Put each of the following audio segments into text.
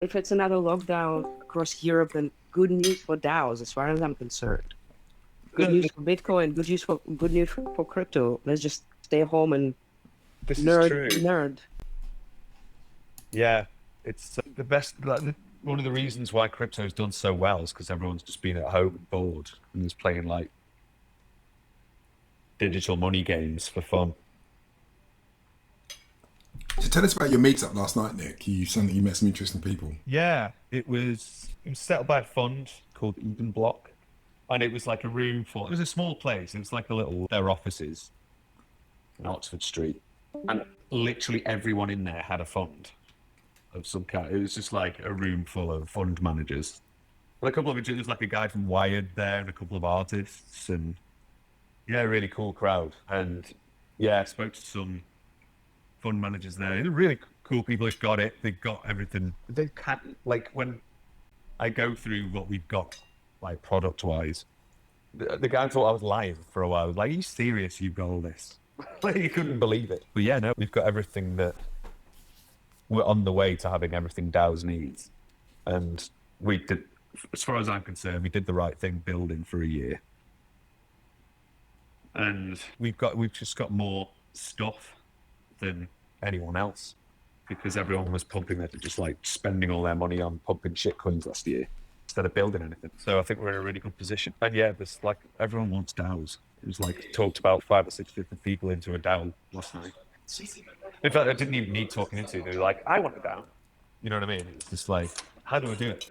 if it's another lockdown across Europe, then good news for DAOs, as far as I'm concerned. Good news for Bitcoin, good news for crypto. Let's just stay home and This is true. nerd. Yeah, it's the best. One of the reasons why crypto's done so well is because everyone's just been at home bored and is playing like digital money games for fun. So tell us about your meetup last night, Nick. You met some interesting people. Yeah, it was set up by a fund called Eden Block, and it was like a room full. It was a small place. It was like their offices in Oxford Street, and literally everyone in there had a fund of some kind. It was just like a room full of fund managers. And a couple of there was like a guy from Wired there, and a couple of artists, and yeah, really cool crowd. And yeah, I spoke to some fund managers there. They're really cool people who've got it. They've got everything. They can't, like, when I go through what we've got, like, product-wise, the guy thought I was lying for a while. I was like, are you serious you've got all this? Like, you couldn't believe it. But yeah, no, we've got everything that we're on the way to having everything DAOs needs. And we did, as far as I'm concerned, we did the right thing building for a year. And we've just got more stuff than anyone else, because everyone was just like spending all their money on pumping shitcoins last year instead of building anything. So I think we're in a really good position. And yeah, there's like, everyone wants DAOs. It was like talked about 5 or 6 different people into a DAO last night. In fact, I didn't even need talking into. They were like, I want a DAO. You know what I mean? It's just like, how do I do it?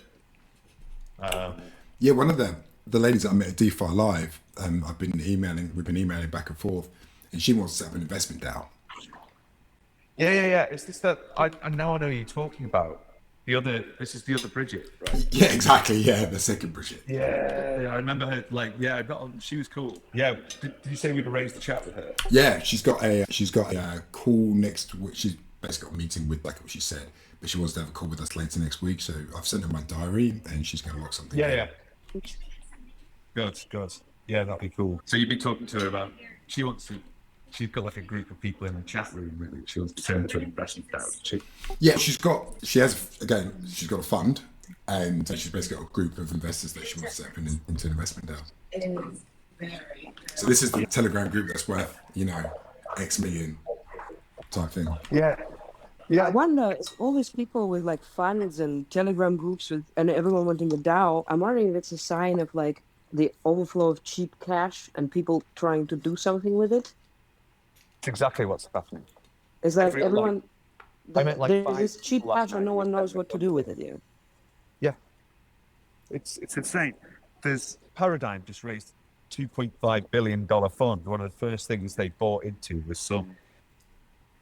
Yeah, one of the ladies that I met at DeFi Live, we've been emailing back and forth, and she wants to set up an investment DAO. Yeah. Is this that? I now I know who you're talking about. This is the other Bridget, right? Yeah, exactly. Yeah, the second Bridget. Yeah, I remember her. Like, yeah, she was cool. Yeah, did you say we'd arrange the chat with her? Yeah, she's got a call next week. She's basically got a meeting with, like what she said, but she wants to have a call with us later next week. So I've sent her my diary, and she's going to lock something. Yeah. Good. Yeah, that'd be cool. So you've been talking to her about? She's got like a group of people in the chat room. Really, she wants to turn into an investment DAO. Yeah, she's got a fund, and she's basically got a group of investors that she wants to set up into an investment DAO. So this is the Telegram group that's worth, X million type thing. Yeah. I wonder, it's all these people with like funds and Telegram groups and everyone wanting a DAO. I'm wondering if it's a sign of like the overflow of cheap cash and people trying to do something with it. It's exactly what's happening. It's like everyone. There's this cheap cash and no one knows what to do with it yet. Yeah. It's insane. There's Paradigm just raised $2.5 billion fund. One of the first things they bought into was some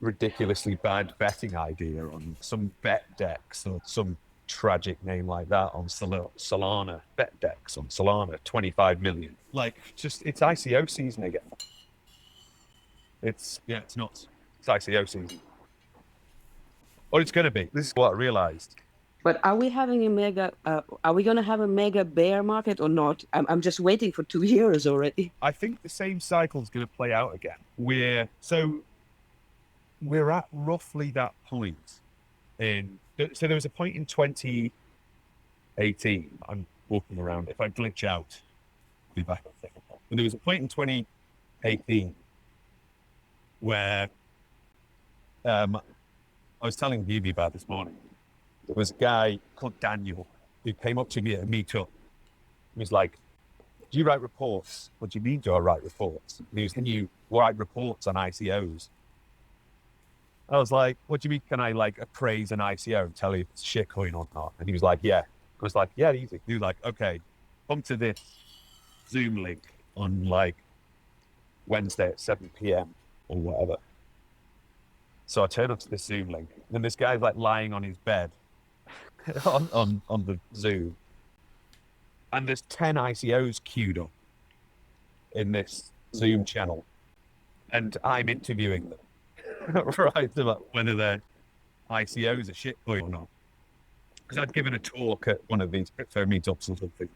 ridiculously bad betting idea on some bet decks or some tragic name like that on Solana. Bet decks on Solana, 25 million. Like, just, it's ICO season again. It's nuts. It's ICO season. Or it's going to be. This is what I realized. But are we having are we going to have a mega bear market or not? I'm just waiting for 2 years already. I think the same cycle is going to play out again. We're at roughly that point so there was a point in 2018. I'm walking around. If I glitch out, I'll be back in a second. But there was a point in 2018 where I was telling Vivi about this morning. There was a guy called Daniel who came up to me at a meetup. He was like, do you write reports? What do you mean, do I write reports? And he was, can you write reports on ICOs? I was like, what do you mean, can I like appraise an ICO and tell you if it's shitcoin or not? And he was like, yeah. I was like, yeah, easy. He was like, okay, come to this Zoom link on like Wednesday at 7 p.m. or whatever. So I turned up to this Zoom link, and this guy's like lying on his bed on the Zoom, and there's 10 ICOs queued up in this Zoom channel, and I'm interviewing them, right, about whether their ICOs are shitcoin or not. Because I'd given a talk at one of these crypto meetups or something.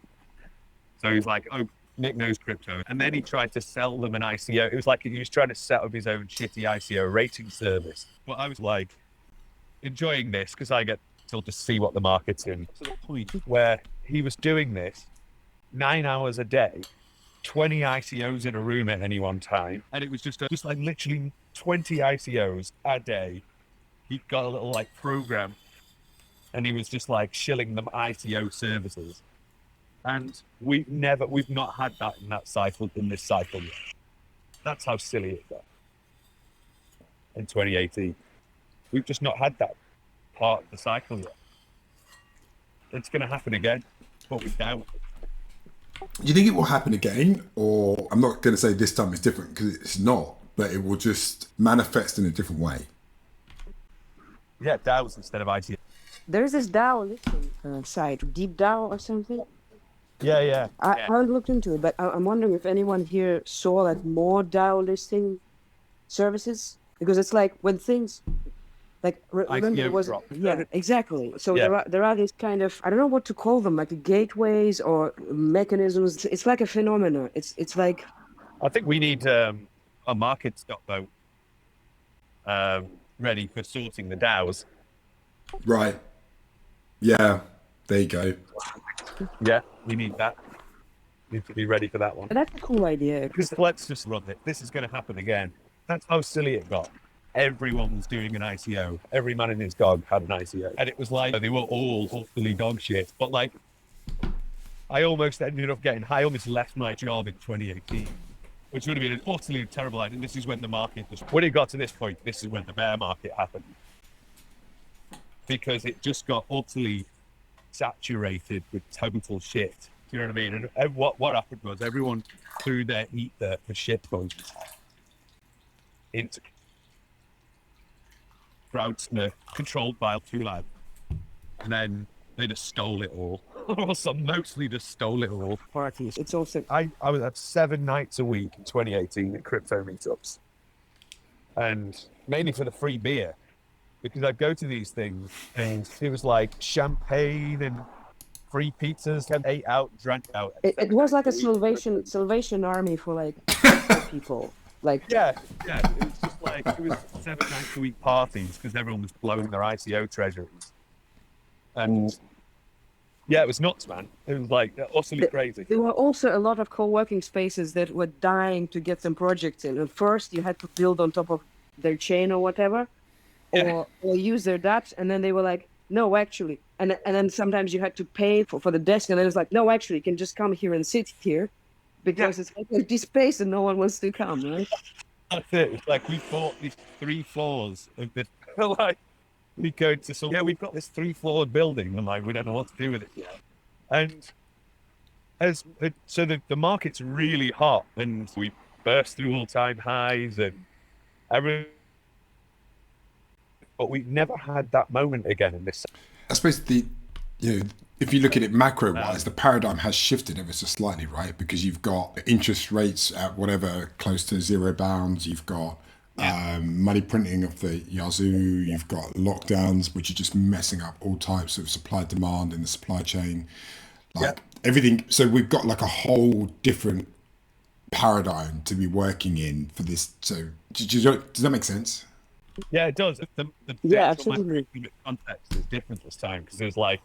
So he's like, oh, Nick knows crypto. And then he tried to sell them an ICO. It was like he was trying to set up his own shitty ICO rating service. But I was like enjoying this because I get till to see what the market's in. To the point where he was doing this 9 hours a day, 20 ICOs in a room at any one time. And it was just like literally 20 ICOs a day. He got a little like program and he was just like shilling them ICO services. And we've not had that in this cycle yet. That's how silly it got in 2018. We've just not had that part of the cycle yet. It's going to happen again, but we doubt. Do you think it will happen again? Or I'm not going to say this time is different because it's not, but it will just manifest in a different way. Yeah, DAOs instead of ICO. There's this DAO listing site, Deep DAO or something. Yeah. I haven't looked into it, but I'm wondering if anyone here saw like more DAO listing services, because it's like when things like remember it was exactly. So there are these kind of, I don't know what to call them, like gateways or mechanisms. It's like a phenomenon. It's like, I think we need a markets.vote ready for sorting the DAOs. Right. Yeah. There you go. Yeah, we need that. We need to be ready for that one. that's a cool idea. Because let's just run it. This is going to happen again. That's how silly it got. Everyone was doing an ICO. Every man and his dog had an ICO. And it was like, they were all utterly dog shit. But like, I almost left my job in 2018, which would have been an utterly terrible idea. This is when the market was, when it got to this point, this is when the bear market happened. Because it just got utterly saturated with total shit. Do you know what I mean? And what happened was everyone threw their ether for shit coins into crowds controlled by two lads. And then they just stole it all. Or mostly just stole it all. Parties. It's also, I was at 7 nights a week in 2018 at crypto meetups. And mainly for the free beer. Because I'd go to these things and it was like champagne and free pizzas, and ate out, drank out. It was like a Salvation Army for like for people. Like yeah, it was just like, it was 7 nights a week parties because everyone was blowing their ICO treasuries. And yeah, it was nuts, man. It was like utterly crazy. There were also a lot of co-working spaces that were dying to get some projects in. And first you had to build on top of their chain or whatever. Or use their dApps, and then they were like, no, actually. And then sometimes you had to pay for the desk, and then it's like, no, actually, you can just come here and sit here because it's like empty space and no one wants to come, right? That's it. It's like we bought these 3 floors of this, like, we go to, we've got this 3-floored building, and like, we don't know what to do with it yet. And so the market's really hot, and we burst through all-time highs, and everything. But we've never had that moment again in this. I suppose if you look at it macro-wise, the paradigm has shifted ever so slightly, right? Because you've got interest rates at whatever, close to zero bounds. You've got money printing of the yazoo. You've got lockdowns, which are just messing up all types of supply demand in the supply chain. Everything. So we've got like a whole different paradigm to be working in for this. So does that make sense? Yeah, it does. The absolutely. Context is different this time because it's like,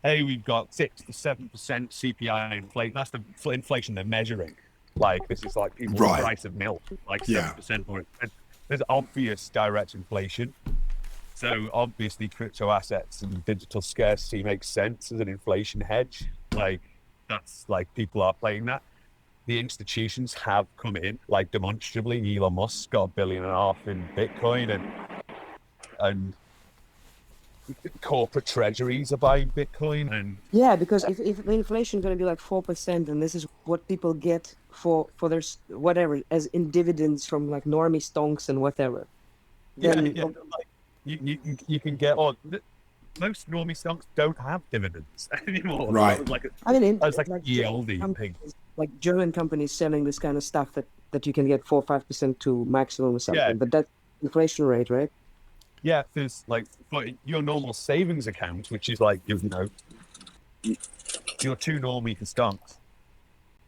hey, we've got 6 to 7% CPI inflation. That's the inflation they're measuring. Like, this is like people's price of milk, like 7% more. There's obvious direct inflation. So obviously, crypto assets and digital scarcity makes sense as an inflation hedge. Like, that's like people are playing that. The institutions have come in, like demonstrably. Elon Musk got $1.5 billion in Bitcoin, and corporate treasuries are buying Bitcoin. And because if the inflation is going to be like 4%, and this is what people get for their whatever as in dividends from like normie stonks and whatever. Then like you can get most normie stocks don't have dividends anymore. Right. It's like like yield thing. Like German companies selling this kind of stuff that you can get 4 or 5% to maximum or something, but that's inflation rate, right? Yeah, there's like for your normal savings account, which is like your 2 normie stocks,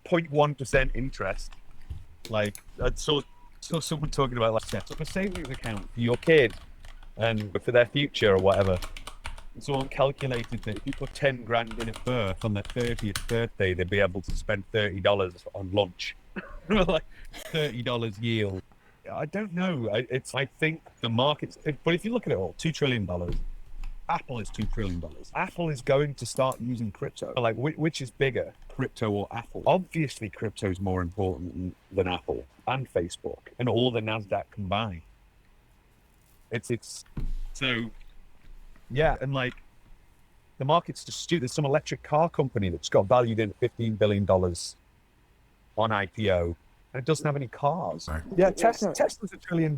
0.1% interest. Like I saw someone talking about like set up a savings account for your kid and for their future or whatever. someone calculated that if you put 10 grand in at birth on their 30th birthday, they'd be able to spend $30 on lunch. Like $30 yield. I don't know. I think the markets, but if you look at it all, $2 trillion. Apple is $2 trillion. Apple is going to start using crypto. Like, which is bigger, crypto or Apple? Obviously, crypto is more important than Apple and Facebook and all the NASDAQ combined. It's so, yeah. And like, the market's just stupid. There's some electric car company that's got valued in $15 billion on IPO. And it doesn't have any cars. Right. Yeah, Tesla's $1 trillion.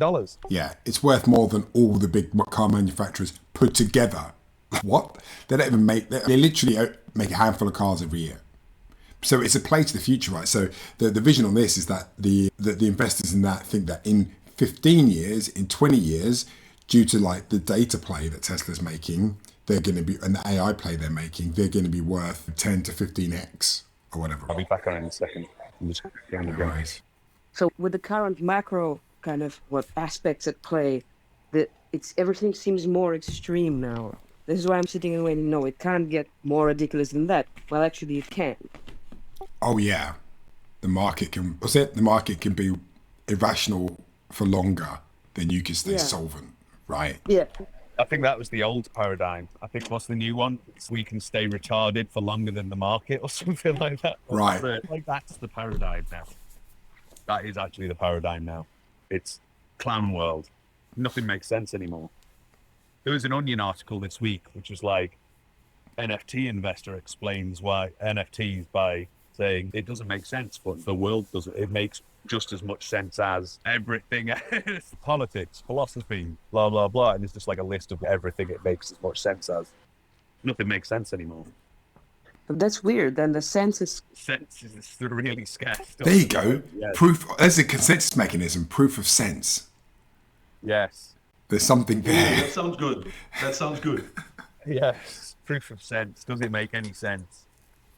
Yeah, it's worth more than all the big car manufacturers put together. What? They don't even make. They literally make a handful of cars every year. So it's a play to the future, right? So the vision on this is that the investors in that think that in 15 years, in 20 years, due to like the data play that Tesla's making, they're going to be, and the AI play they're making, they're going to be worth 10 to 15x or whatever. I'll be back on in a second. I'm just going to go. Right. So with the current macro kind of aspects at play, everything seems more extreme now. This is why I'm sitting and waiting. No, it can't get more ridiculous than that. Well, actually, it can. Oh yeah, the market can. What's it? The market can be irrational for longer than you can stay solvent, right? Yeah. I think that was the old paradigm. I think what's the new one? We can stay retarded for longer than the market or something like that. Right. Like that's the paradigm now. That is actually the paradigm now. It's clown world. Nothing makes sense anymore. There was an Onion article this week, which was like, NFT investor explains why NFTs by saying it doesn't make sense, but the world doesn't. It makes just as much sense as everything else. Politics, philosophy, blah, blah, blah. And it's just like a list of everything it makes as much sense as. Nothing makes sense anymore. But that's weird. Then the sense is really scarce. There you go. Yes. Proof. There's a consensus mechanism. Proof of sense. Yes. There's something there. That sounds good. That sounds good. Yes. Proof of sense. Does it make any sense?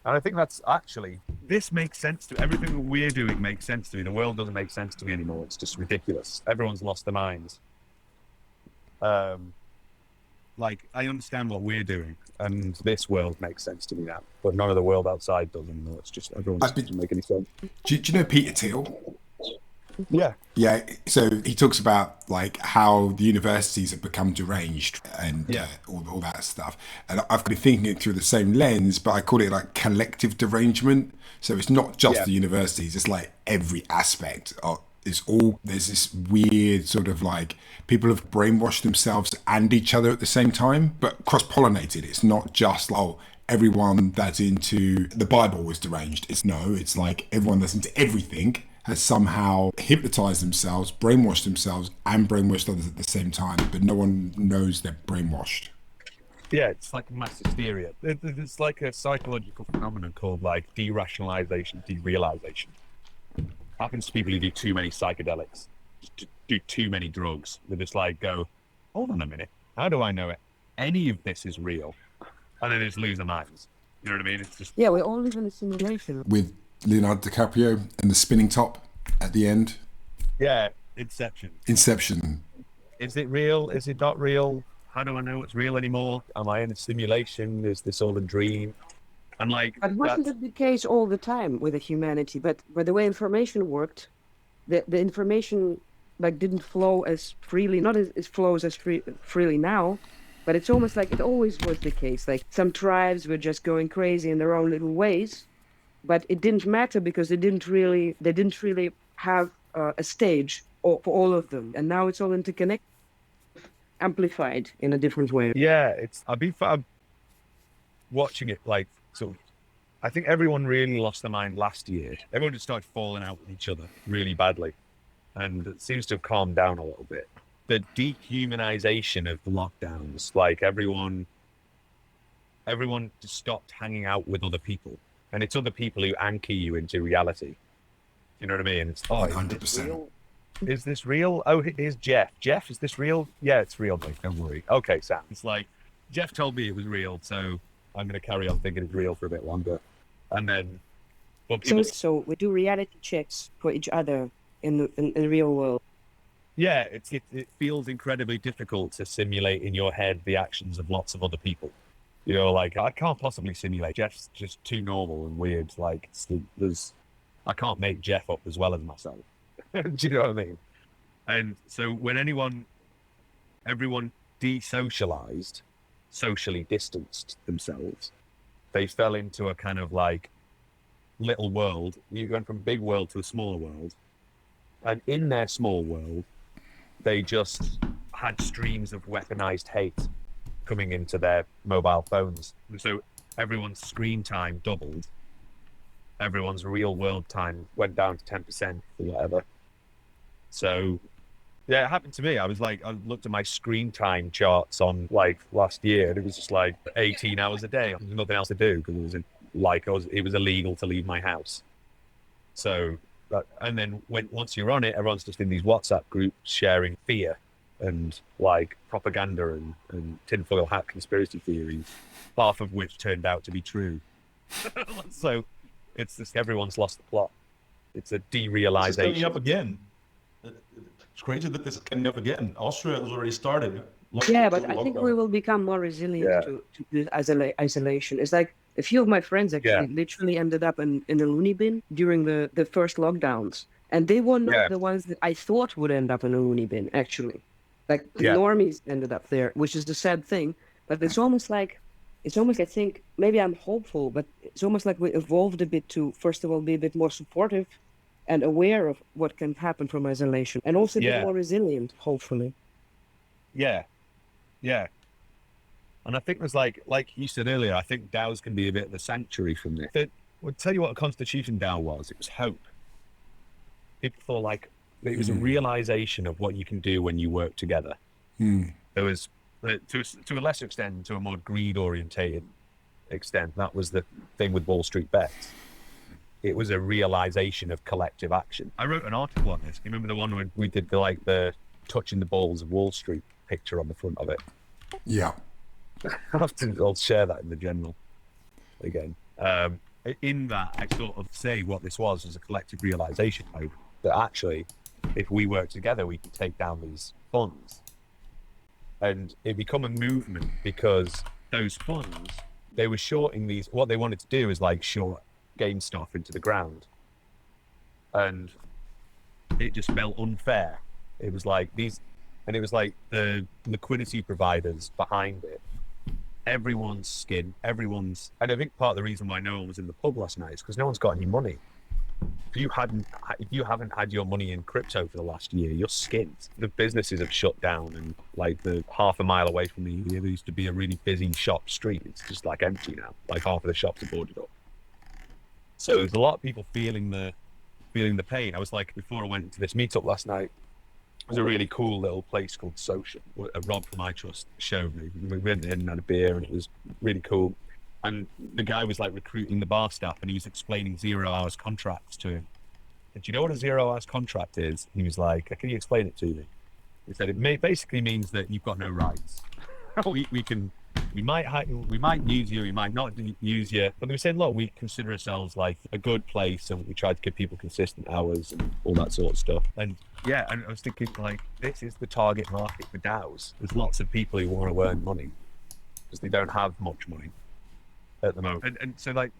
And I think that's actually, this makes sense to everything that we're doing makes sense to me. The world doesn't make sense to me anymore. It's just ridiculous. Everyone's lost their minds. Like, I understand what we're doing, and this world makes sense to me now, but none of the world outside does anymore. It's just everyone doesn't make any sense. Do you know Peter Thiel? Yeah. Yeah. So he talks about like how the universities have become deranged and all that stuff. And I've been thinking it through the same lens, but I call it like collective derangement. So it's not just the universities; it's like every aspect of. There's this weird sort of like people have brainwashed themselves and each other at the same time, but cross-pollinated. It's not just everyone that's into the Bible is deranged. It's like everyone that's into everything has somehow hypnotized themselves, brainwashed themselves, and brainwashed others at the same time, but no one knows they're brainwashed. Yeah, it's like mass hysteria. It's like a psychological phenomenon called like derationalization, derealization. Happens to people who do too many psychedelics, do too many drugs. They just like go, hold on a minute, how do I know it? Any of this is real? And then they just lose their minds. You know what I mean? It's just we all live in a simulation. With Leonardo DiCaprio and the spinning top at the end. Yeah, Inception. Is it real? Is it not real? How do I know it's real anymore? Am I in a simulation? Is this all a dream? And like, but wasn't it the case all the time with the humanity? But the way information worked, the information like didn't flow as freely. Not as flows as freely now, but it's almost like it always was the case. Like some tribes were just going crazy in their own little ways, but it didn't matter because they didn't really have a stage for all of them. And now it's all interconnected, amplified in a different way. Yeah, I'm watching it like. So I think everyone really lost their mind last year. Everyone just started falling out with each other really badly. And it seems to have calmed down a little bit. The dehumanization of the lockdowns, like everyone just stopped hanging out with other people. And it's other people who anchor you into reality. You know what I mean? It's 100%. Is this real? Oh, here's Jeff. Jeff, is this real? Yeah, it's real, mate. Don't worry. Okay, Sam. It's like, Jeff told me it was real, so I'm going to carry on thinking it's real for a bit longer. And then... So we do reality checks for each other in the real world. yeah, it feels incredibly difficult to simulate in your head the actions of lots of other people. You know, like I can't possibly simulate. Jeff's just too normal and weird. Like I can't make Jeff up as well as myself. Do you know what I mean? And so when everyone desocialized, socially distanced themselves, they fell into a kind of like little world. You went from big world to a smaller world, and in their small world, they just had streams of weaponized hate coming into their mobile phones. So everyone's screen time doubled. Everyone's real world time went down to 10% or whatever. So yeah, it happened to me. I was like, I looked at my screen time charts on like last year, and it was just like 18 hours a day. There was nothing else to do because it was illegal to leave my house. So, and then once you're on it, everyone's just in these WhatsApp groups sharing fear and like propaganda and tinfoil hat conspiracy theories, half of which turned out to be true. So it's just everyone's lost the plot. It's a derealization. This is coming up again. It's crazy that this is coming up again. Austria has already started. Yeah, but I think we will become more resilient to this isolation. It's like a few of my friends actually literally ended up in a loony bin during the first lockdowns. And they were not the ones that I thought would end up in a loony bin, actually. Like the normies ended up there, which is the sad thing. But it's almost like I think maybe I'm hopeful, but it's almost like we evolved a bit to, first of all, be a bit more supportive and aware of what can happen from isolation, and also a bit more resilient, hopefully. Yeah. Yeah. And I think there's like you said earlier, I think DAOs can be a bit of a sanctuary from this. I'll tell you what a constitution DAO was. It was hope. People thought like it was a realization of what you can do when you work together. There was, to a lesser extent, to a more greed-orientated extent, that was the thing with Wall Street bets. It was a realization of collective action. I wrote an article on this. You remember the one when we did the touching the balls of Wall Street picture on the front of it? Yeah. I'll share that in the journal again. In that, I sort of say what this was as a collective realization that actually, if we work together, we can take down these funds. And it become a movement because those funds, they were shorting these. What they wanted to do is like short GameStop into the ground. And it just felt unfair. It was like these, and it was like the liquidity providers behind it. Everyone's skin, and I think part of the reason why no one was in the pub last night is because no one's got any money. If you haven't had your money in crypto for the last year, you're skint. The businesses have shut down, and like the half a mile away from me, there used to be a really busy shop street. It's just like empty now. Like half of the shops are boarded up. So there's a lot of people feeling the pain. I was like, before I went into this meetup last night, it was a really cool little place called Social. Rob from iTrust showed me. We went in and had a beer, and it was really cool. And the guy was like recruiting the bar staff, and he was explaining 0 hours contracts to him. And do you know what a 0 hours contract is? And he was like, "Can you explain it to me?" He said it basically means that you've got no rights. we might use you, we might not use you. But they were saying, look, we consider ourselves like a good place, and we try to give people consistent hours and all that sort of stuff. And yeah, and I was thinking like, this is the target market for DAOs. There's lots of people who want to earn money because they don't have much money at the moment. And so like,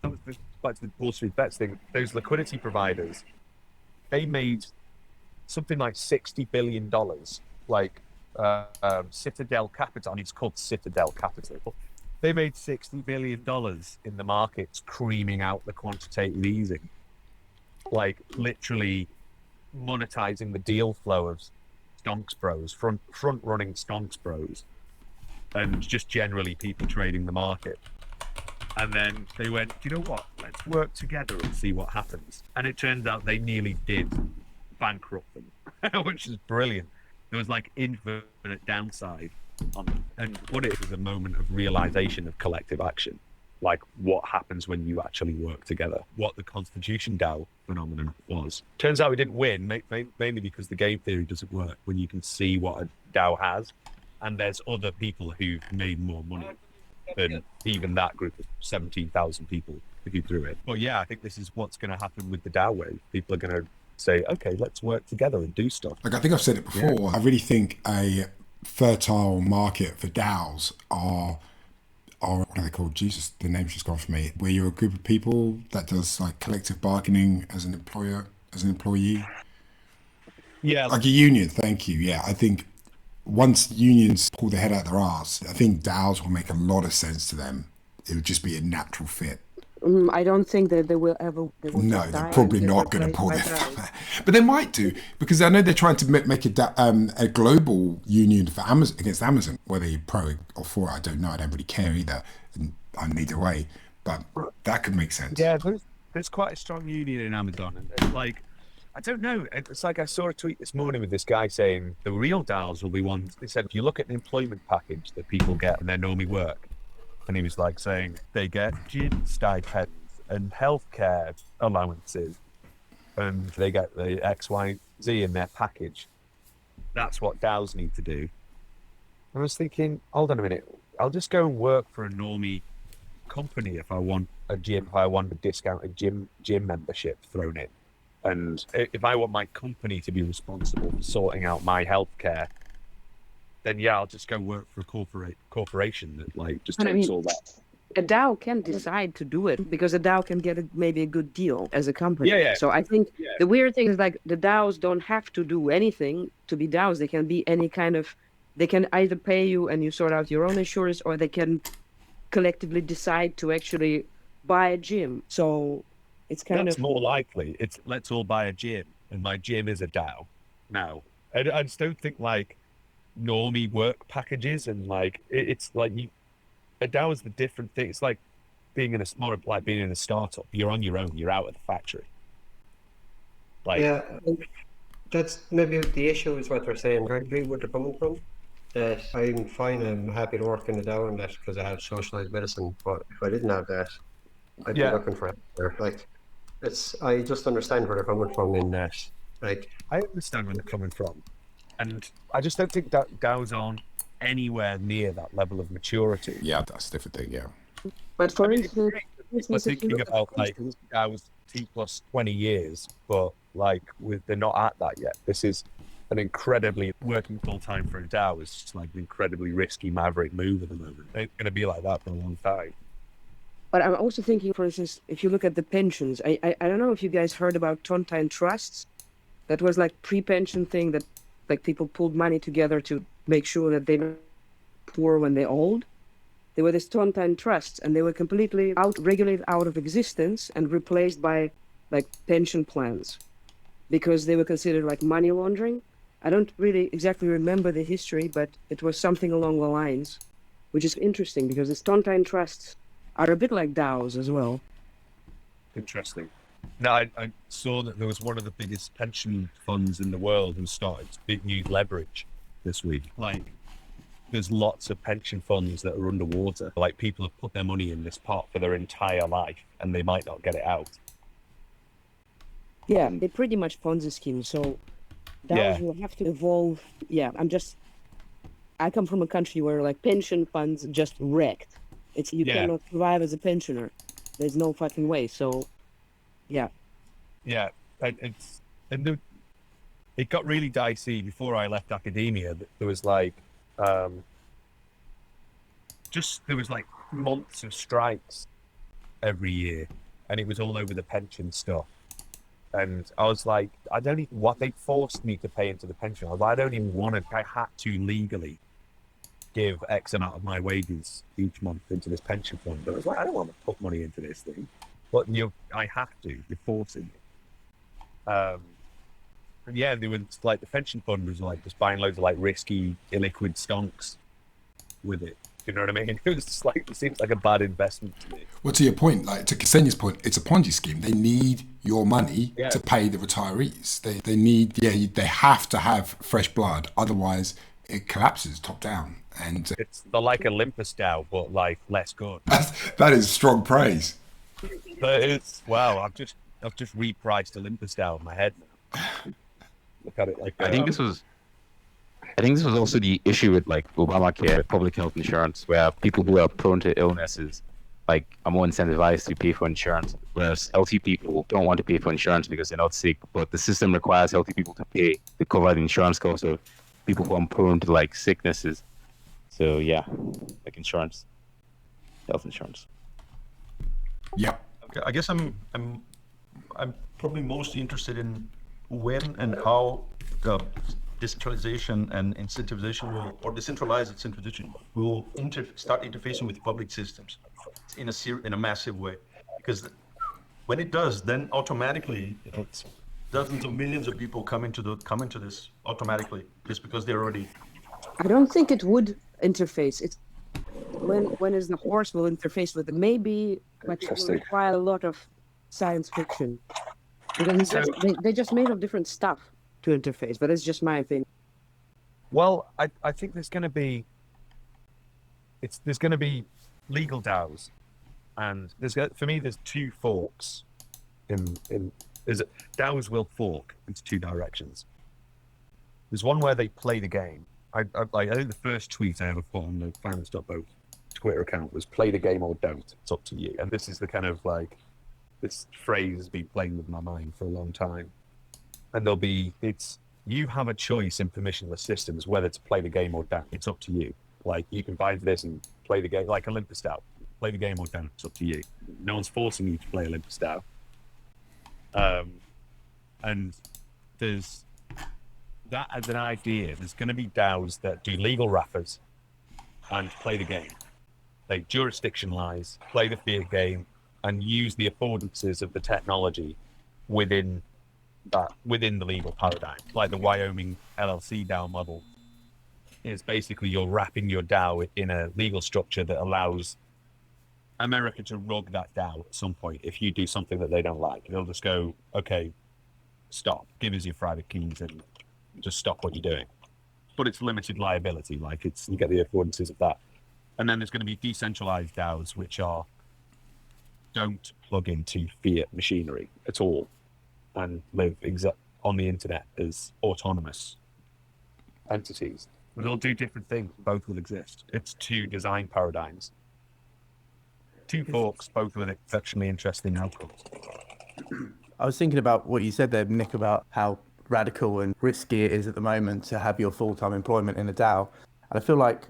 back to the Wall Street bets thing, those liquidity providers, they made something like $60 billion, like Citadel Capital, and it's called Citadel Capital. They made $60 billion in the markets creaming out the quantitative easing, like literally monetizing the deal flow of stonks bros, front running stonks bros, and just generally people trading the market. And then they went, do you know what? Let's work together and see what happens. And it turns out they nearly did bankrupt them, which is brilliant. There was like infinite downside on them. And what it is a moment of realization of collective action. Like what happens when you actually work together. What the Constitution DAO phenomenon was. Turns out we didn't win, mainly because the game theory doesn't work when you can see what a DAO has. And there's other people who've made more money than even that group of 17,000 people who threw it. But yeah, I think this is what's going to happen with the DAO wave. People are going to say, okay, let's work together and do stuff. Like, I think I've said it before. I really think a fertile market for DAOs are what are they called? Jesus, the name's just gone for me. Where you're a group of people that does like collective bargaining as an employer, as an employee. Yeah. Like a union, thank you. Yeah, I think once unions pull their head out their arse, I think DAOs will make a lot of sense to them. It would just be a natural fit. I don't think that they will No, just they're die and probably get not going to replaced pull by their DAOs. thumb. But they might do, because I know they're trying to make a global union for Amazon against Amazon. Whether you're pro or for it, I don't know. I don't really care either. I'm either way, but that could make sense. Yeah, there's quite a strong union in Amazon, and like, I don't know. It's like I saw a tweet this morning with this guy saying the real DAOs will be ones. They said if you look at the employment package that people get when they normally work, and he was like saying they get gym stipends and healthcare allowances, and they get the X, Y, Z in their package. That's what DAOs need to do. I was thinking, hold on a minute, I'll just go and work for a normie company if I want a gym, if I want a discounted gym membership thrown in. And if I want my company to be responsible for sorting out my healthcare, then yeah, I'll just go work for a corporation that like just And I takes mean, all that. a DAO can decide to do it because a DAO can get maybe a good deal as a company. Yeah. So I think the weird thing is like the DAOs don't have to do anything to be DAOs. They can be any kind of, they can either pay you and you sort out your own insurance, or they can collectively decide to actually buy a gym. So it's kind That's of more likely. It's let's all buy a gym, and my gym is a DAO now. I just don't think like normie work packages and like it's like a DAO is the different thing. It's like being in more like being in a startup. You're on your own. You're out of the factory. Like Yeah, that's maybe the issue is what they're saying. I agree where they're coming from. That I'm fine, I'm happy to work in the Dow and that because I have socialized medicine. But if I didn't have that, I'd be yeah, looking for healthcare. Like I just understand where they're coming from in that. Like I understand where they're coming from, and I just don't think that DAOs aren't anywhere near that level of maturity. Yeah, that's a different thing. Yeah. but for I mean, instance, people are thinking about like DAOs T plus 20 years, but like they're not at that yet. This is an incredibly working full time for a DAO is just like an incredibly risky maverick move at the moment. It's going to be like that for a long time. but I'm also thinking, for instance, if you look at the pensions, I don't know if you guys heard about Tontine trusts. That was like pre-pension thing that like people pulled money together to make sure that they were poor when they're old. They were this Tontine trusts, and they were completely regulated out of existence and replaced by like pension plans because they were considered like money laundering. I don't really exactly remember the history, but it was something along the lines, which is interesting because the Tontine trusts are a bit like DAOs as well. Interesting. Now, I saw that there was one of the biggest pension funds in the world who started to use leverage this week. Like, there's lots of pension funds that are underwater. Like, people have put their money in this pot for their entire life, and they might not get it out. Yeah, they're pretty much Ponzi schemes. So DAOs will have to evolve. Yeah, I come from a country where like pension funds just wrecked. You cannot survive as a pensioner. There's no fucking way. So, yeah. Yeah, it got really dicey before I left academia. There was like, there was like months of strikes every year, and it was all over the pension stuff. And I was like, they forced me to pay into the pension. I don't even want to. I had to legally give X amount of my wages each month into this pension fund. But I was like, I don't want to put money into this thing. But I have to. You're forcing me. And yeah, they were like the pension fund was like just buying loads of like risky, illiquid stonks with it. You know what I mean? It was just like, it seems like a bad investment to me. Well, to your point, like to Ksenia's point, it's a Ponzi scheme. They need your money to pay the retirees. They need, they have to have fresh blood. Otherwise, it collapses top down. And it's like Olympus DAO, but like less good. That is strong praise. But it's wow. I've just repriced Olympus DAO in my head now. Look at it like I think this was also the issue with like Obamacare, public health insurance, where people who are prone to illnesses like are more incentivized to pay for insurance, whereas healthy people don't want to pay for insurance because they're not sick. But the system requires healthy people to pay to cover the insurance costs of people who are prone to like sicknesses. So yeah, like insurance, health insurance. Yep. Okay, I guess I'm probably most interested in when and how the decentralization and incentivization will, or decentralized incentivization will start interfacing with public systems in a massive way. Because when it does, then automatically, it's dozens of millions of people come into this automatically, just because they're already. I don't think it would interface. It's when is the horse will interface with it. Maybe, but it will require a lot of science fiction. Because they just made of different stuff to interface, but it's just my opinion. Well, I think there's going to be legal DAOs, and for me there's two forks. DAOs will fork into two directions. There's one where they play the game. I think the first tweet I ever put on the finance.vote Twitter account was "play the game or don't. It's up to you." And this is the kind of like this phrase has been playing with my mind for a long time. And you have a choice in permissionless systems whether to play the game or don't. It's up to you. Like you can buy this and play the game, like Olympus DAO. Play the game or don't. It's up to you. No one's forcing you to play Olympus DAO. And there's that as an idea. There's going to be DAOs that do legal wrappers and play the game. They jurisdictionalize, play the fiat game, and use the affordances of the technology within the legal paradigm. Like the Wyoming LLC DAO model is basically you're wrapping your DAO in a legal structure that allows America to rug that DAO at some point. If you do something that they don't like, they'll just go, okay, stop, give us your private keys and just stop what you're doing. But it's limited liability, like you get the affordances of that. And then there's going to be decentralized DAOs, which don't plug into fiat machinery at all and live on the internet as autonomous entities. But they'll do different things. Both will exist. It's two design paradigms. Two forks, both with exceptionally interesting outcomes. I was thinking about what you said there, Nick, about how radical and risky it is at the moment to have your full-time employment in a DAO. And I feel like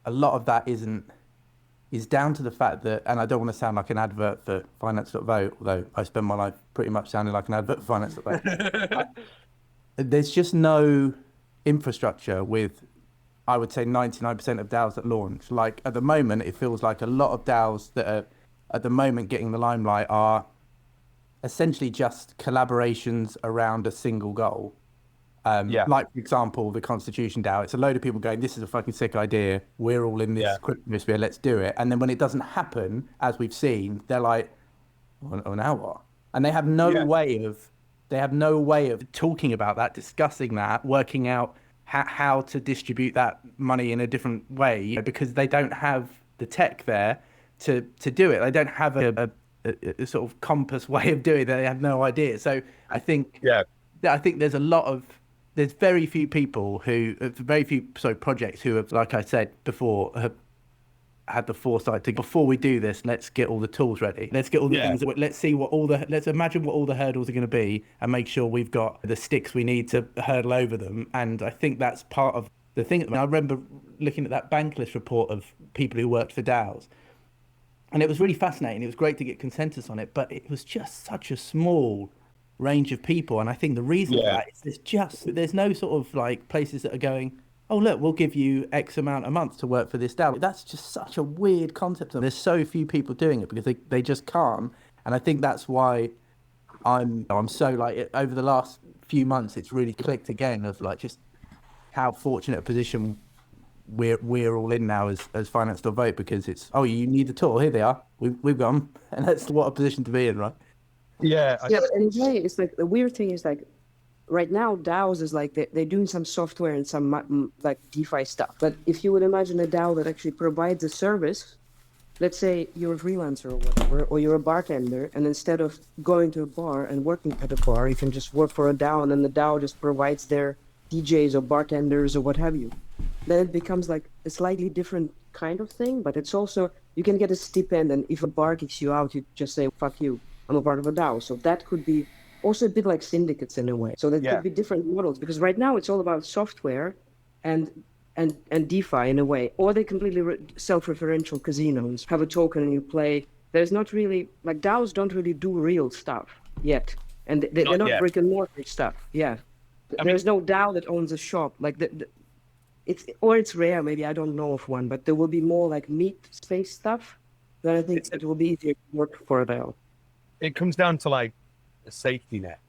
a lot of that is down to the fact that, and I don't want to sound like an advert for finance.vote, although I spend my life pretty much sounding like an advert for finance.vote. There's just no infrastructure with, I would say, 99% of DAOs that launch. Like at the moment, it feels like a lot of DAOs that are at the moment getting the limelight are essentially just collaborations around a single goal. Like, for example, the Constitution DAO, it's a load of people going, this is a fucking sick idea. We're all in this cryptosphere, let's do it. And then when it doesn't happen, as we've seen, they're like, oh, now what? And they have no way of talking about that, discussing that, working out how to distribute that money in a different way, because they don't have the tech there to do it. They don't have a sort of compass way of doing it. They have no idea. So I think there's very few projects who have, like I said before, have had the foresight to, before we do this, let's get all the tools ready. Let's get all the things. Let's imagine what all the hurdles are going to be and make sure we've got the sticks we need to hurdle over them. And I think that's part of the thing. I remember looking at that Bankless report of people who worked for DAOs. And it was really fascinating. It was great to get consensus on it, but it was just such a small range of people. And I think the reason for that is there's no sort of like places that are going, oh, look, we'll give you X amount a month to work for this DAO. That's just such a weird concept. There's so few people doing it because they just can't. And I think that's why I'm so like, over the last few months, it's really clicked again of like just how fortunate a position we're all in now as finance.vote, because it's, oh, you need the tool, here they are, we've got them, and that's what a position to be in, right? But in a way, it's like the weird thing is like right now DAOs is like they're doing some software and some like DeFi stuff. But if you would imagine a DAO that actually provides a service, let's say you're a freelancer or whatever, or you're a bartender, and instead of going to a bar and working at a bar, you can just work for a DAO, and then the DAO just provides their DJs or bartenders or what have you. Then it becomes like a slightly different kind of thing, but it's also, you can get a stipend, and if a bar kicks you out, you just say, fuck you, I'm a part of a DAO. So that could be also a bit like syndicates in a way. So there could be different models, because right now it's all about software and DeFi in a way, or they completely self-referential casinos, have a token and you play. There's not really, like, DAOs don't really do real stuff yet, and they're not yet. brick and mortar stuff. Yeah, there's no DAO that owns a shop. Like it's rare. Maybe I don't know of one, but there will be more like meat space stuff. Then I think it will be easier to work for a DAO. It comes down to like a safety net,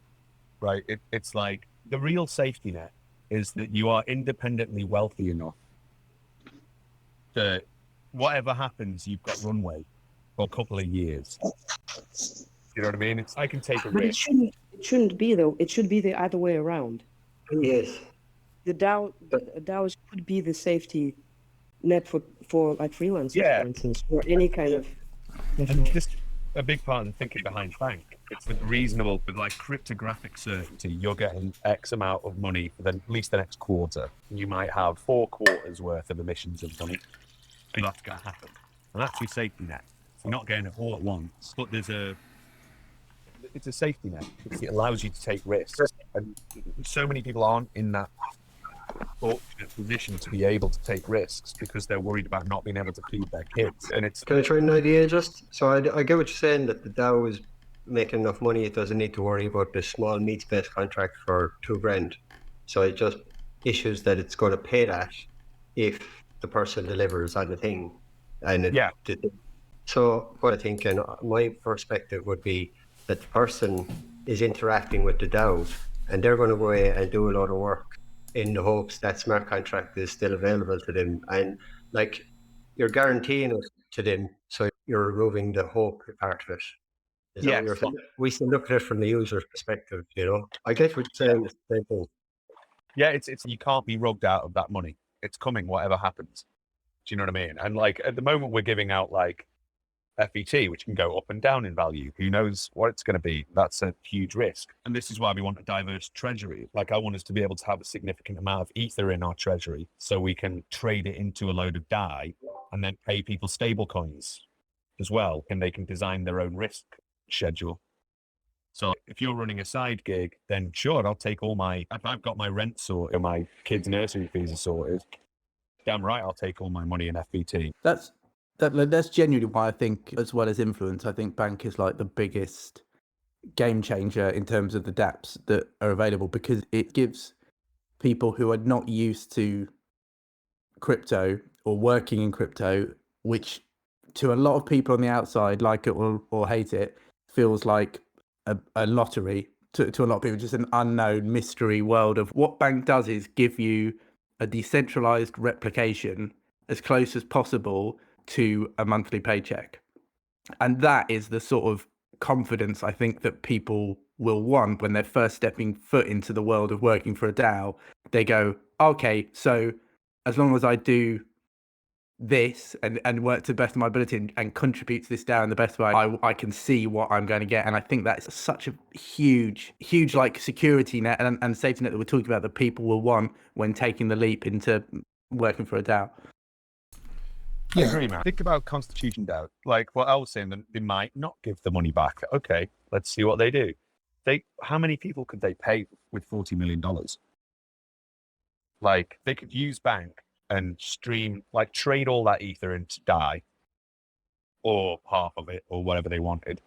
right? It's like the real safety net is that you are independently wealthy enough that whatever happens, you've got runway for a couple of years. You know what I mean? I can take a But risk. it shouldn't be though. It should be the other way around. Yes. The DAOs could be the safety net for like freelancers, for instance, or any kind of. And just a big part of the thinking behind bank, it's with like cryptographic certainty, you're getting X amount of money for at least the next quarter. You might have 4 quarters worth of emissions of money. And that's going to happen. And that's your safety net. You're not getting it all at once, but it's a safety net. It allows you to take risks. And so many people aren't in that fortunate position to be able to take risks because they're worried about not being able to feed their kids. And it's, Can I try an idea just? So I get what you're saying, that the DAO is making enough money, it doesn't need to worry about the small meat space contract for $2,000. So it just issues that it's going to pay that if the person delivers on the thing. And so what I think, and my perspective would be that the person is interacting with the DAO and they're going to go away and do a lot of work in the hopes that smart contract is still available to them. And like, you're guaranteeing it to them, so you're removing the hope part of it. Is that what you're saying? We still look at it from the user's perspective, you know? I get what you're saying. it's you can't be rugged out of that money. It's coming, whatever happens. Do you know what I mean? And like at the moment, we're giving out like FET, which can go up and down in value. Who knows what it's going to be? That's a huge risk. And this is why we want a diverse treasury. Like I want us to be able to have a significant amount of ether in our treasury so we can trade it into a load of DAI and then pay people stable coins as well. And they can design their own risk schedule. So if you're running a side gig, then sure, I'll take if I've got my rent sorted, or my kids' nursery fees are sorted, damn right, I'll take all my money in FET. That's genuinely why I think, as well as influence, I think bank is like the biggest game changer in terms of the dApps that are available, because it gives people who are not used to crypto or working in crypto, which to a lot of people on the outside, like it or hate it, feels like a lottery. To a lot of people, just an unknown mystery world of what bank does is give you a decentralized replication as close as possible to a monthly paycheck. And that is the sort of confidence I think that people will want when they're first stepping foot into the world of working for a DAO. They go, okay, so as long as I do this and work to the best of my ability and contribute to this DAO in the best way, I can see what I'm going to get. And I think that's such a huge like security net and safety net that we're talking about that people will want when taking the leap into working for a DAO. I agree, man. Think about Constitution DAO. Like what I was saying, they might not give the money back. Okay, let's see what they do. How many people could they pay with $40 million? Like they could use bank and stream, like trade all that ether into DAI or half of it or whatever they wanted.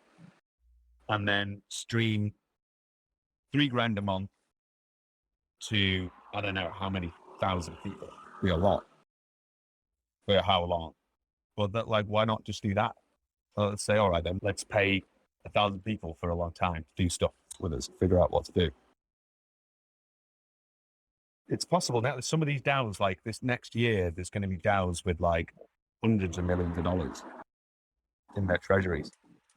And then stream $3,000 a month to, I don't know how many thousand people. Be a lot. For how long? But that, like, why not just do that? Well, let's say, all right, then let's pay 1,000 people for a long time to do stuff with us, figure out what to do. It's possible now that some of these DAOs, like this next year, there's going to be DAOs with like hundreds of millions of dollars in their treasuries.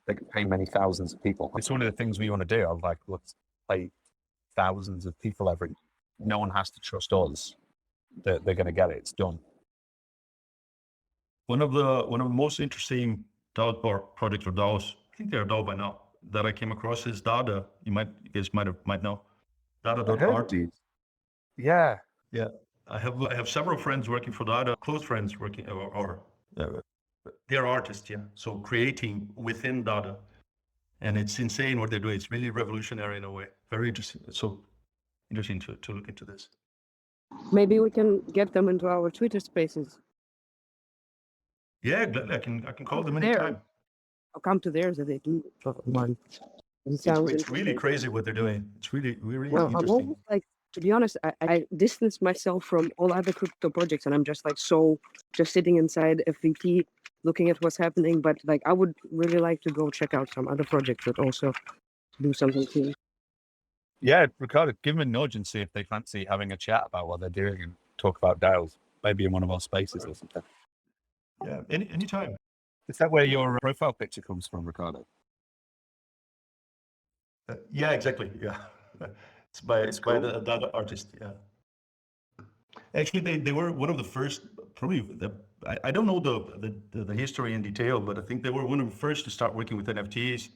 They can pay many thousands of people. It's one of the things we want to do. I'm like, let's pay thousands of people no one has to trust us that they're going to get it. It's done. One of the most interesting DAO projects or DAOs, I think they're a DAO by now, that I came across is Dada. You guys might know. Dada.art. Yeah. Yeah. I have several friends working for Dada, close friends working, or they're artists, yeah. So creating within Dada, and it's insane what they're doing. It's really revolutionary in a way. Very interesting. So interesting to look into this. Maybe we can get them into our Twitter spaces. Yeah, gladly. I can call them There. anytime. I'll come to theirs if they do one. It sounds It's really interesting. crazy what they're doing. It's really Well, I'm interesting. almost like, to be honest, I distance myself from all other crypto projects, and I'm just like just sitting inside FVP, looking at what's happening. But like, I would really like to go check out some other projects that also do something too. Yeah, Ricardo, give them a nudge and see if they fancy having a chat about what they're doing and talk about DAOs, maybe in one of our spaces or something. Yeah, anytime. Is that where your profile picture comes from, Ricardo? Yeah, exactly. Yeah, it's by the Dada artist. Yeah. Actually, they were one of the first. Probably I don't know the history in detail, but I think they were one of the first to start working with NFTs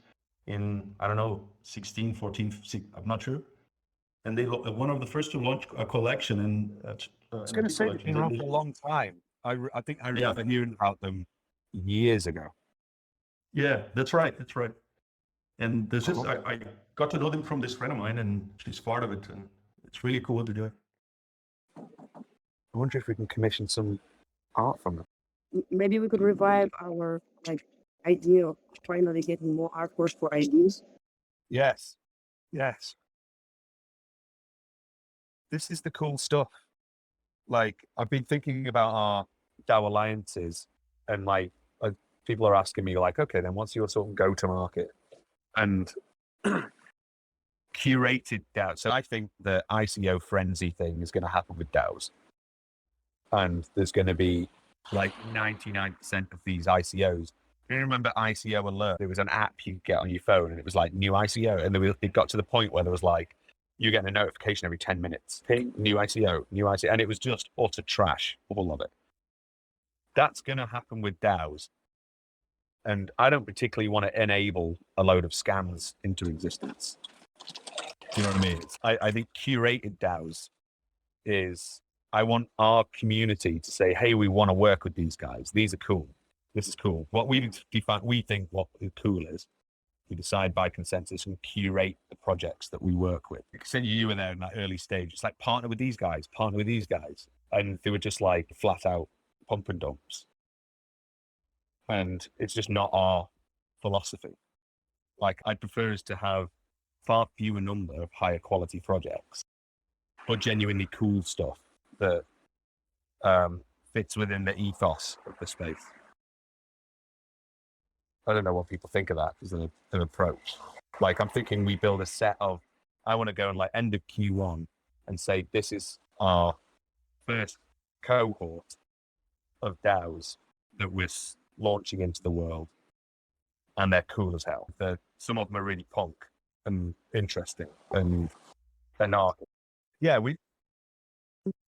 in, I don't know, 16, 14, I'm not sure. And they one of the first to launch a collection. And I was going to say they've been around for a long time. I think I remember hearing about them years ago. Yeah, that's right. That's right. And this is I got to know them from this friend of mine, and she's part of it, and it's really cool to do it. I wonder if we can commission some art from them. Maybe we could revive our idea of finally getting more artwork for IDs. Yes. Yes. This is the cool stuff. Like, I've been thinking about our DAO alliances, and people are asking me, like, okay, then what's your sort of go-to-market? And curated DAOs. So I think the ICO frenzy thing is going to happen with DAOs. And there's going to be like 99% of these ICOs. You remember ICO Alert? There was an app you could get on your phone, and it was like new ICO. And it got to the point where there was like, you get a notification every 10 minutes. Ping, new ICO, new ICO. And it was just utter trash, all of it. That's going to happen with DAOs. And I don't particularly want to enable a load of scams into existence. Do you know what I mean? I think curated DAOs is, I want our community to say, hey, we want to work with these guys. These are cool. This is cool. What we think what cool is. We decide by consensus and curate the projects that we work with. Because you were there in that early stage. It's like, partner with these guys, partner with these guys. And they were just like flat out pump and dumps. And it's just not our philosophy. Like, I'd prefer us to have far fewer number of higher quality projects, but genuinely cool stuff that fits within the ethos of the space. I don't know what people think of that as an approach. Like, I'm thinking we build a set of, I want to go and like end of Q1 and say, this is our first cohort of DAOs that we're launching into the world. And they're cool as hell. Some of them are really punk and interesting, and they're not. Yeah, we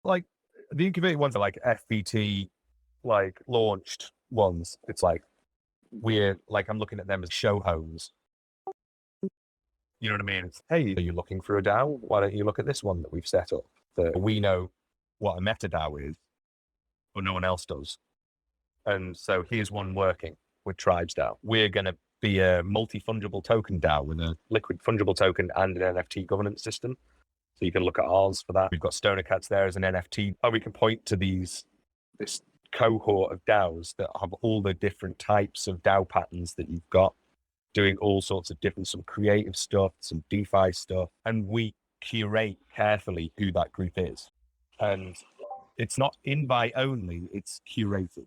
like the incubated ones are like FBT, like launched ones. It's like we're like, I'm looking at them as show homes. You know what I mean? It's, hey, are you looking for a DAO? Why don't you look at this one that we've set up? That we know what a meta DAO is, but no one else does. And so here's one working with Tribes DAO. We're going to be a multi-fungible token DAO with a liquid fungible token and an NFT governance system. So you can look at ours for that. We've got Stoner Cats there as an NFT. Oh, we can point to this cohort of DAOs that have all the different types of DAO patterns that you've got, doing all sorts of different, some creative stuff, some DeFi stuff. And we curate carefully who that group is. And it's not invite only, it's curated.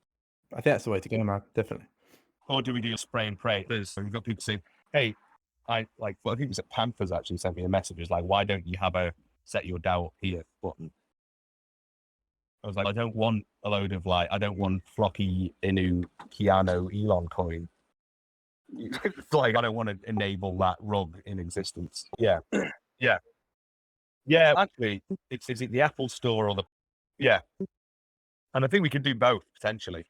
I think that's the way to go, man. Definitely. Or do we do spray and pray? We've got people saying, hey, I think it was at Panthers actually sent me a message. It's like, why don't you have a set your DAO up here button? I was like, I don't want a load of I don't want Flocky, Inu, Keanu, Elon coin. It's like, I don't want to enable that rug in existence. Yeah. Yeah. Yeah, actually, is it the Apple Store or yeah. And I think we could do both potentially.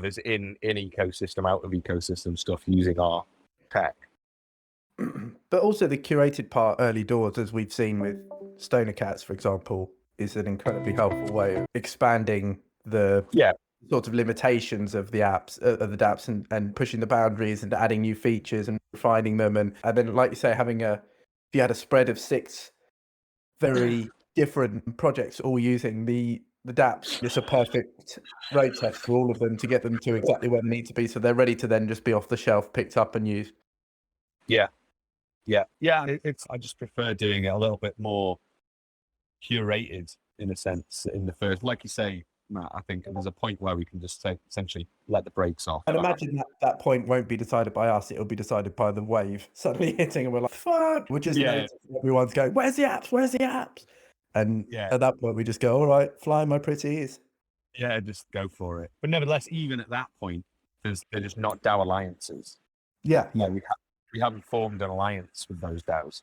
There's in ecosystem, out of ecosystem stuff using our tech. But also the curated part early doors, as we've seen with Stoner Cats, for example, is an incredibly helpful way of expanding the Yeah. sort of limitations of the apps, of the dApps, and pushing the boundaries and adding new features and refining them. And then, like you say, if you had a spread of 6 very different projects all using the dApps, it's a perfect road test for all of them to get them to exactly where they need to be, so they're ready to then just be off the shelf, picked up and used. Yeah. I just prefer doing it a little bit more curated in a sense in the first, like you say, Matt. I think there's a point where we can just essentially let the brakes off. And imagine that point won't be decided by us, it'll be decided by the wave suddenly hitting, and we're like, fuck, we're just everyone's going, where's the apps? And at that point we just go, all right, fly my pretties. Yeah, just go for it. But nevertheless, even at that point, they're just not DAO alliances. Yeah. We haven't formed an alliance with those DAOs.